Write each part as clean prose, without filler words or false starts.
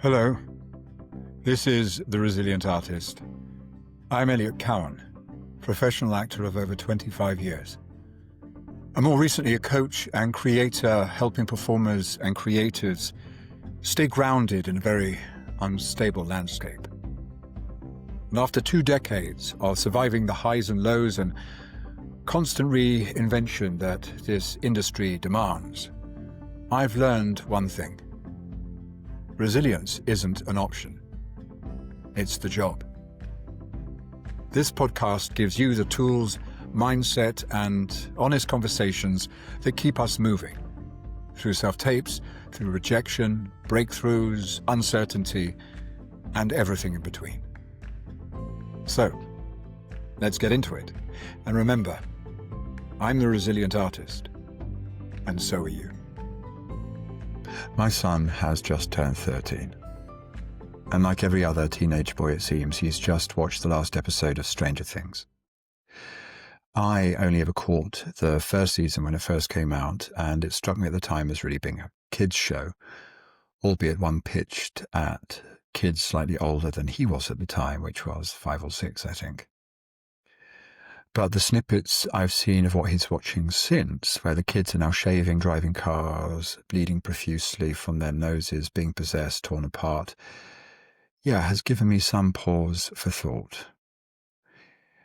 Hello, this is The Resilient Artist. I'm Elliot Cowan, professional actor of over 25 years. I'm more recently a coach and creator, helping performers and creatives stay grounded in a very unstable landscape. And after 2 decades of surviving the highs and lows and constant reinvention that this industry demands, I've learned one thing. Resilience isn't an option. It's the job. This podcast gives you the tools, mindset, and honest conversations that keep us moving. Through self-tapes, through rejection, breakthroughs, uncertainty, and everything in between. So, let's get into it. And remember, I'm the resilient artist, and so are you. My son has just turned 13. And like every other teenage boy, it seems, he's just watched the last episode of Stranger Things. I only ever caught the first season when it first came out, and it struck me at the time as really being a kids' show, albeit one pitched at kids slightly older than he was at the time, which was 5 or 6, I think. But the snippets I've seen of what he's watching since, where the kids are now shaving, driving cars, bleeding profusely from their noses, being possessed, torn apart, has given me some pause for thought.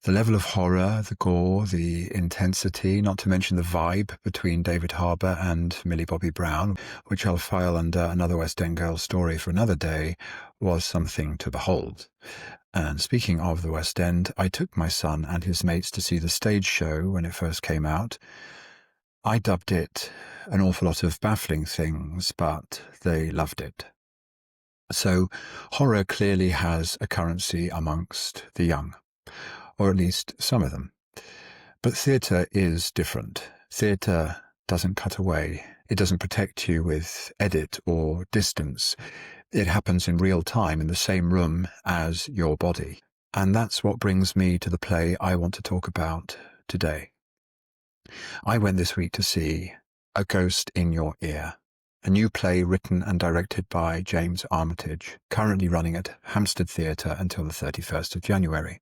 The level of horror, the gore, the intensity, not to mention the vibe between David Harbour and Millie Bobby Brown, which I'll file under another West End girl story for another day, was something to behold. And speaking of the West End, I took my son and his mates to see the stage show when it first came out. I dubbed it an awful lot of baffling things, but they loved it. So horror clearly has a currency amongst the young, or at least some of them. But theatre is different. Theatre doesn't cut away. It doesn't protect you with edit or distance. It happens in real time in the same room as your body. And that's what brings me to the play I want to talk about today. I went this week to see A Ghost in Your Ear, a new play written and directed by James Armitage, currently running at Hampstead Theatre until the 31st of January.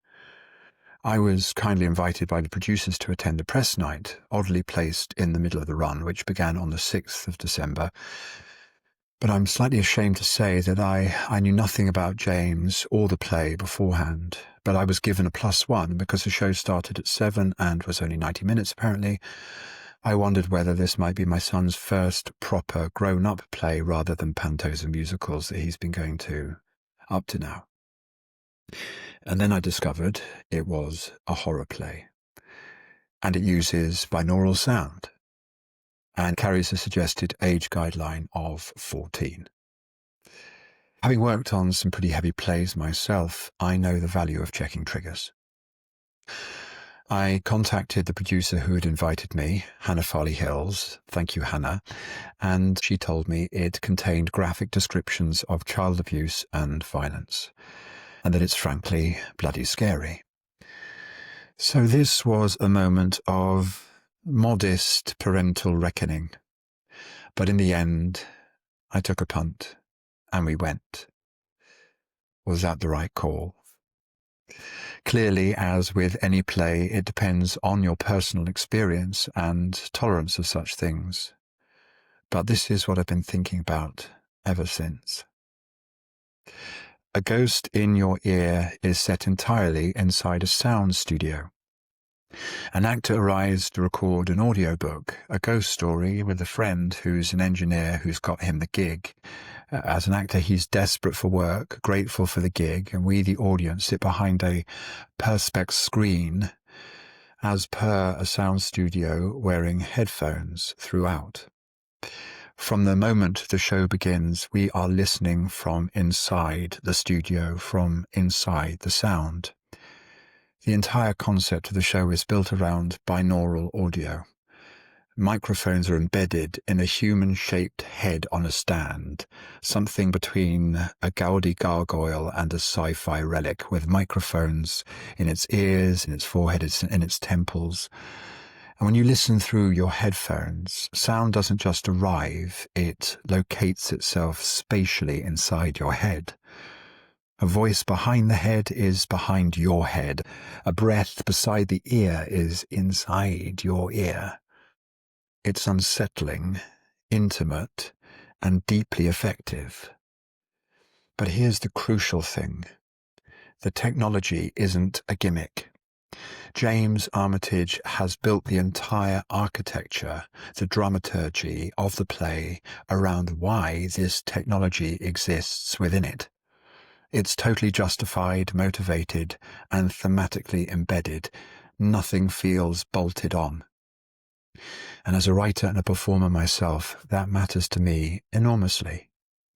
I was kindly invited by the producers to attend a press night, oddly placed in the middle of the run, which began on the 6th of December. But I'm slightly ashamed to say that I knew nothing about James or the play beforehand, but I was given a +1 because the show started at 7 and was only 90 minutes apparently. I wondered whether this might be my son's first proper grown-up play rather than pantos and musicals that he's been going to up to now. And then I discovered it was a horror play, and it uses binaural sound and carries a suggested age guideline of 14. Having worked on some pretty heavy plays myself, I know the value of checking triggers. I contacted the producer who had invited me, Hannah Farley-Hills, thank you Hannah, and she told me it contained graphic descriptions of child abuse and violence, and that it's frankly bloody scary. So this was a moment of modest parental reckoning. But in the end, I took a punt and we went. Was that the right call? Clearly, as with any play, it depends on your personal experience and tolerance of such things. But this is what I've been thinking about ever since. A Ghost in Your Ear is set entirely inside a sound studio. An actor arrives to record an audiobook, a ghost story with a friend who's an engineer who's got him the gig. As an actor, he's desperate for work, grateful for the gig, and we, the audience, sit behind a perspex screen, as per a sound studio, wearing headphones throughout. From the moment the show begins, we are listening from inside the studio, from inside the sound. The entire concept of the show is built around binaural audio. Microphones are embedded in a human-shaped head on a stand, something between a Gaudi gargoyle and a sci-fi relic, with microphones in its ears, in its forehead, in its temples. And when you listen through your headphones, sound doesn't just arrive, it locates itself spatially inside your head. A voice behind the head is behind your head. A breath beside the ear is inside your ear. It's unsettling, intimate, and deeply effective. But here's the crucial thing. The technology isn't a gimmick. James Armitage has built the entire architecture, the dramaturgy of the play around why this technology exists within it. It's totally justified, motivated, and thematically embedded. Nothing feels bolted on. And as a writer and a performer myself, that matters to me enormously.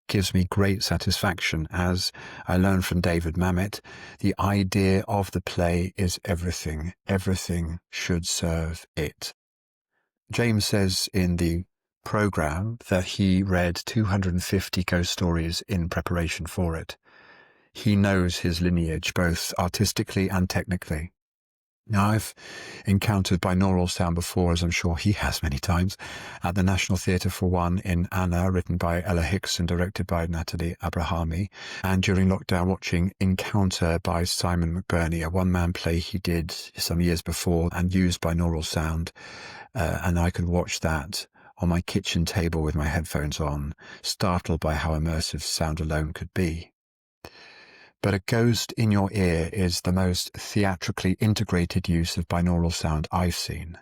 Gives me great satisfaction. As I learned from David Mamet, the idea of the play is everything. Everything should serve it. James says in the program that he read 250 ghost stories in preparation for it. He knows his lineage, both artistically and technically. Now, I've encountered binaural sound before, as I'm sure he has many times, at the National Theatre for one in Anna, written by Ella Hicks and directed by Natalie Abrahami, and during lockdown watching Encounter by Simon McBurney, a one-man play he did some years before and used binaural sound, and I could watch that on my kitchen table with my headphones on, startled by how immersive sound alone could be. But a ghost in your ear is the most theatrically integrated use of binaural sound I've seen,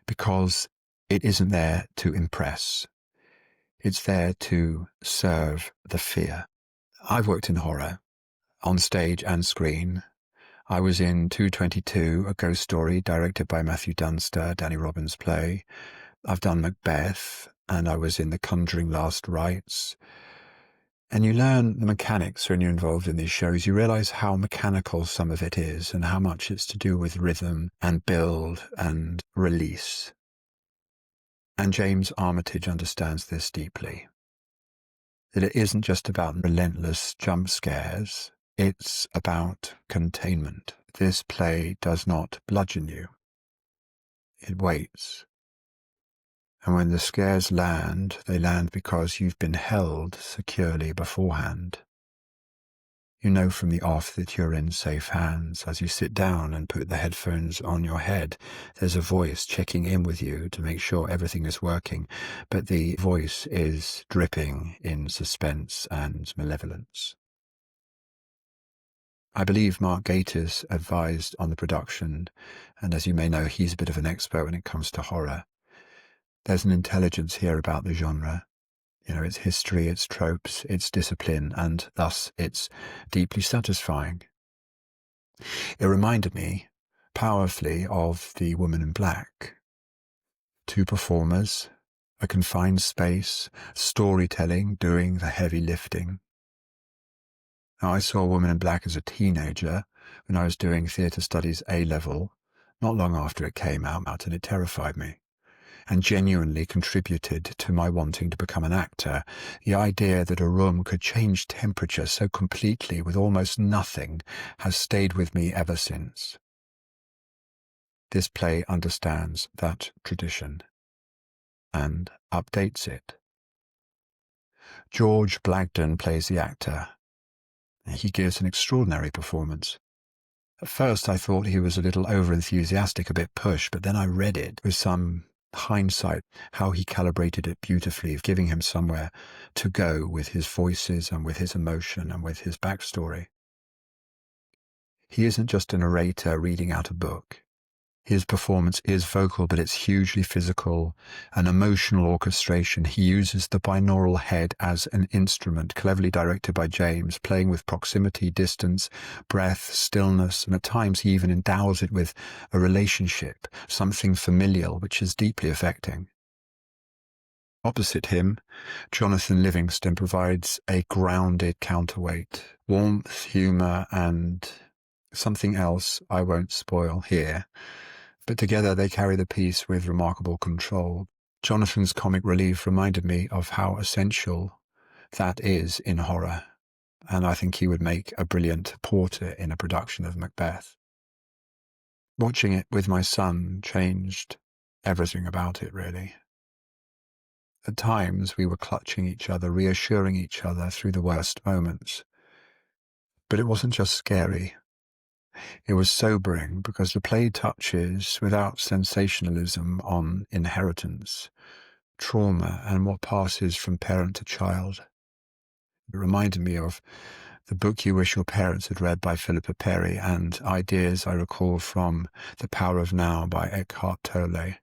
because it isn't there to impress. It's there to serve the fear. I've worked in horror, on stage and screen. I was in 222, a ghost story directed by Matthew Dunster, Danny Robbins' play. I've done Macbeth, and I was in The Conjuring Last Rites. And you learn the mechanics when you're involved in these shows. You realize how mechanical some of it is and how much it's to do with rhythm and build and release. And James Armitage understands this deeply. That it isn't just about relentless jump scares. It's about containment. This play does not bludgeon you. It waits. And when the scares land, they land because you've been held securely beforehand. You know from the off that you're in safe hands. As you sit down and put the headphones on your head, there's a voice checking in with you to make sure everything is working, but the voice is dripping in suspense and malevolence. I believe Mark Gatiss advised on the production, and as you may know, he's a bit of an expert when it comes to horror. There's an intelligence here about the genre. You know, its history, its tropes, its discipline, and thus it's deeply satisfying. It reminded me powerfully of The Woman in Black. Two performers, a confined space, storytelling doing the heavy lifting. Now, I saw Woman in Black as a teenager when I was doing theatre studies A-level, not long after it came out, and it terrified me and genuinely contributed to my wanting to become an actor. The idea that a room could change temperature so completely with almost nothing has stayed with me ever since. This play understands that tradition and updates it. George Blagden plays the actor. He gives an extraordinary performance. At first I thought he was a little over-enthusiastic, a bit pushed, but then I read it with some hindsight, how he calibrated it beautifully, giving him somewhere to go with his voices and with his emotion and with his backstory. He isn't just a narrator reading out a book. His performance is vocal, but it's hugely physical, an emotional orchestration. He uses the binaural head as an instrument, cleverly directed by James, playing with proximity, distance, breath, stillness, and at times he even endows it with a relationship, something familial, which is deeply affecting. Opposite him, Jonathan Livingston provides a grounded counterweight, warmth, humour, and something else I won't spoil here. But together they carry the piece with remarkable control. Jonathan's comic relief reminded me of how essential that is in horror, and I think he would make a brilliant porter in a production of Macbeth. Watching it with my son changed everything about it, really. At times, we were clutching each other, reassuring each other through the worst moments. But it wasn't just scary. It was sobering because the play touches, without sensationalism, on inheritance, trauma, and what passes from parent to child. It reminded me of The Book You Wish Your Parents Had Read by Philippa Perry, and ideas I recall from The Power of Now by Eckhart Tolle,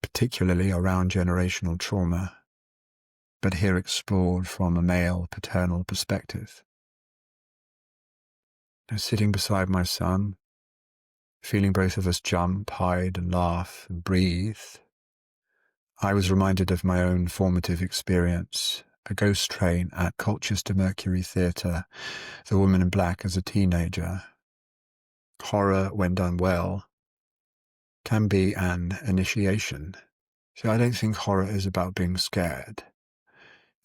particularly around generational trauma, but here explored from a male paternal perspective. Now, sitting beside my son, feeling both of us jump, hide and laugh and breathe, I was reminded of my own formative experience, a ghost train at Colchester Mercury Theatre, The Woman in Black as a teenager. Horror, when done well, can be an initiation. So I don't think horror is about being scared.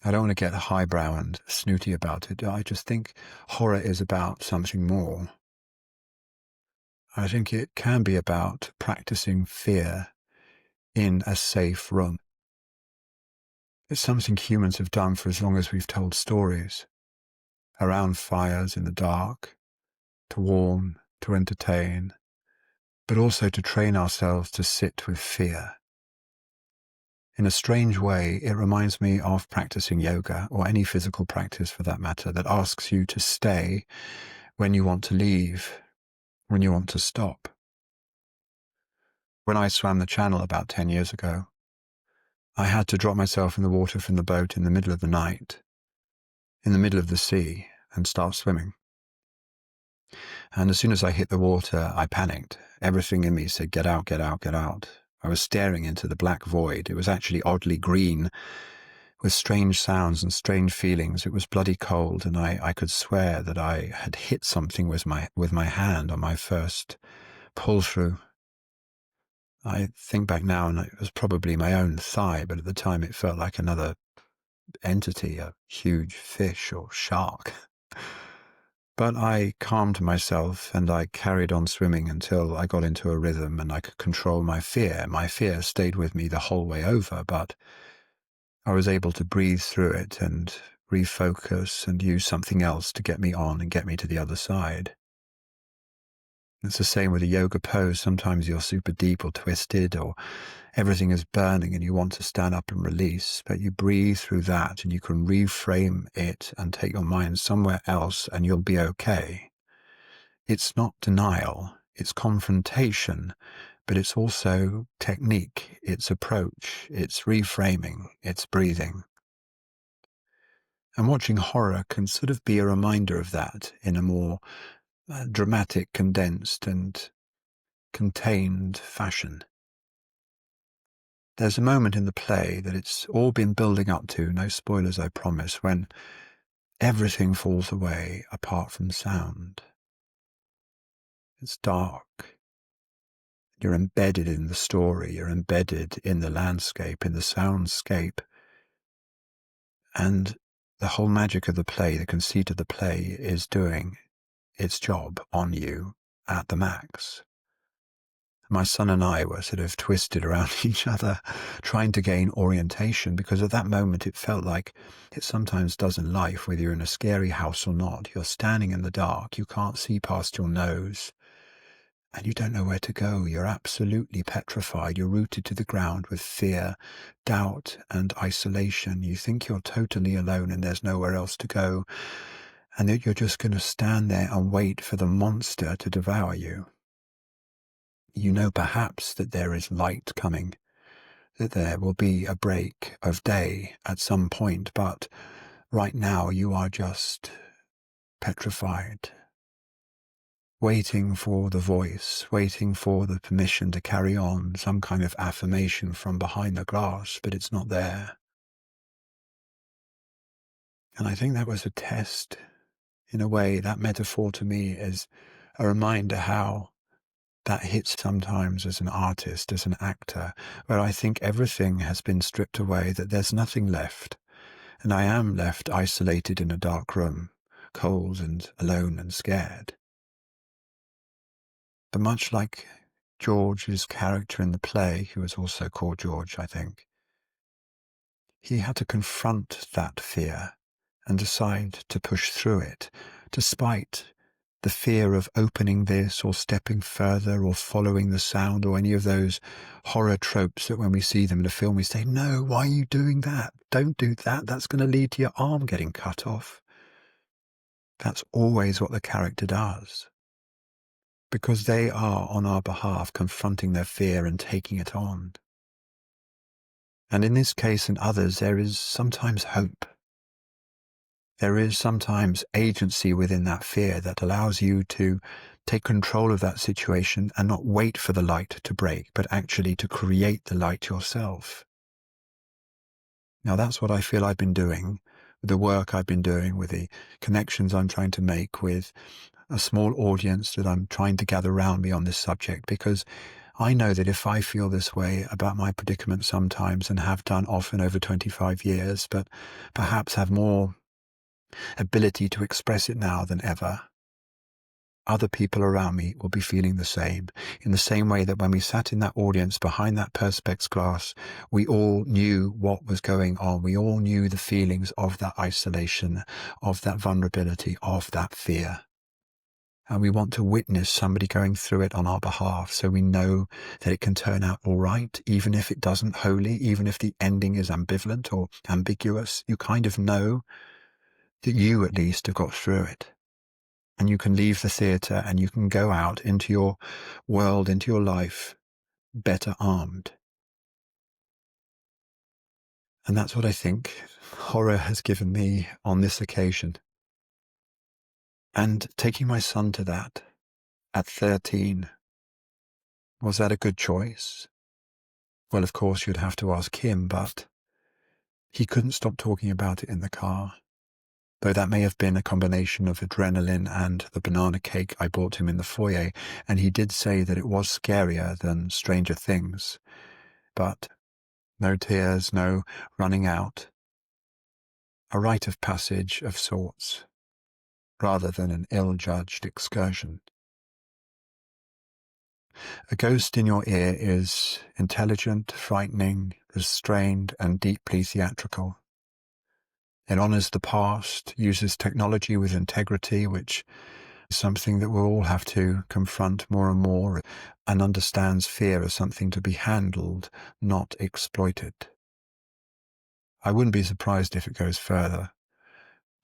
I don't want to get highbrow and snooty about it. I just think horror is about something more. I think it can be about practicing fear in a safe room. It's something humans have done for as long as we've told stories, around fires in the dark, to warm, to entertain, but also to train ourselves to sit with fear. In a strange way, it reminds me of practicing yoga, or any physical practice for that matter, that asks you to stay when you want to leave, when you want to stop. When I swam the channel about 10 years ago, I had to drop myself in the water from the boat in the middle of the night, in the middle of the sea, and start swimming. And as soon as I hit the water, I panicked. Everything in me said, get out, get out, get out. I was staring into the black void. It was actually oddly green, with strange sounds and strange feelings. It was bloody cold, and I could swear that I had hit something with my hand on my first pull-through. I think back now, and it was probably my own thigh, but at the time it felt like another entity, a huge fish or shark. But I calmed myself and I carried on swimming until I got into a rhythm and I could control my fear. My fear stayed with me the whole way over, but I was able to breathe through it and refocus and use something else to get me on and get me to the other side. It's the same with a yoga pose. Sometimes you're super deep or twisted or everything is burning and you want to stand up and release, but you breathe through that and you can reframe it and take your mind somewhere else and you'll be okay. It's not denial, it's confrontation, but it's also technique, it's approach, it's reframing, it's breathing. And watching horror can sort of be a reminder of that in a more dramatic, condensed and contained fashion. There's a moment in the play that it's all been building up to, no spoilers I promise, when everything falls away apart from sound. It's dark. You're embedded in the story, you're embedded in the landscape, in the soundscape. And the whole magic of the play, the conceit of the play, is doing its job on you at the max. My son and I were sort of twisted around each other, trying to gain orientation, because at that moment it felt like it sometimes does in life, whether you're in a scary house or not. You're standing in the dark, you can't see past your nose, and you don't know where to go. You're absolutely petrified. You're rooted to the ground with fear, doubt, and isolation. You think you're totally alone and there's nowhere else to go, and that you're just going to stand there and wait for the monster to devour you. You know perhaps that there is light coming, that there will be a break of day at some point, but right now you are just petrified, waiting for the voice, waiting for the permission to carry on, some kind of affirmation from behind the glass, but it's not there. And I think that was a test. In a way, that metaphor to me is a reminder how that hits sometimes as an artist, as an actor, where I think everything has been stripped away, that there's nothing left. And I am left isolated in a dark room, cold and alone and scared. But much like George's character in the play, who was also called George, I think, he had to confront that fear and decide to push through it, despite the fear of opening this or stepping further or following the sound or any of those horror tropes that when we see them in a film, we say, no, why are you doing that? Don't do that. That's going to lead to your arm getting cut off. That's always what the character does, because they are, on our behalf, confronting their fear and taking it on. And in this case and others, there is sometimes hope. There is sometimes agency within that fear that allows you to take control of that situation and not wait for the light to break, but actually to create the light yourself. Now, that's what I feel I've been doing with the work I've been doing, with the connections I'm trying to make with a small audience that I'm trying to gather around me on this subject, because I know that if I feel this way about my predicament sometimes, and have done often over 25 years, but perhaps have more ability to express it now than ever, other people around me will be feeling the same, in the same way that when we sat in that audience behind that perspex glass, we all knew what was going on. We all knew the feelings of that isolation, of that vulnerability, of that fear. And we want to witness somebody going through it on our behalf, so we know that it can turn out all right, even if it doesn't wholly, even if the ending is ambivalent or ambiguous. You kind of know that you at least have got through it. And you can leave the theatre and you can go out into your world, into your life, better armed. And that's what I think horror has given me on this occasion. And taking my son to that at 13, was that a good choice? Well, of course, you'd have to ask him, but he couldn't stop talking about it in the car. Though that may have been a combination of adrenaline and the banana cake I bought him in the foyer, and he did say that it was scarier than Stranger Things. But no tears, no running out. A rite of passage of sorts, rather than an ill-judged excursion. A Ghost in Your Ear is intelligent, frightening, restrained, and deeply theatrical. It honors the past, uses technology with integrity, which is something that we'll all have to confront more and more, and understands fear as something to be handled, not exploited. I wouldn't be surprised if it goes further,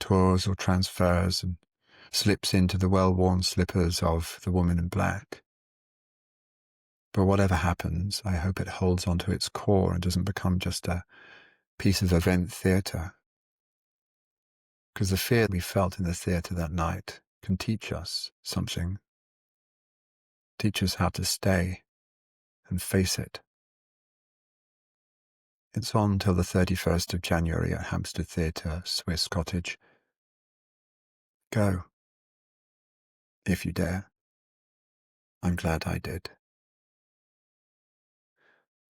tours or transfers, and slips into the well-worn slippers of the woman in black. But whatever happens, I hope it holds onto its core and doesn't become just a piece of event theatre. Because the fear we felt in the theatre that night can teach us something. Teach us how to stay and face it. It's on till the 31st of January at Hampstead Theatre, Swiss Cottage. Go, if you dare. I'm glad I did.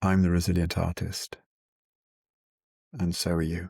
I'm the resilient artist, and so are you.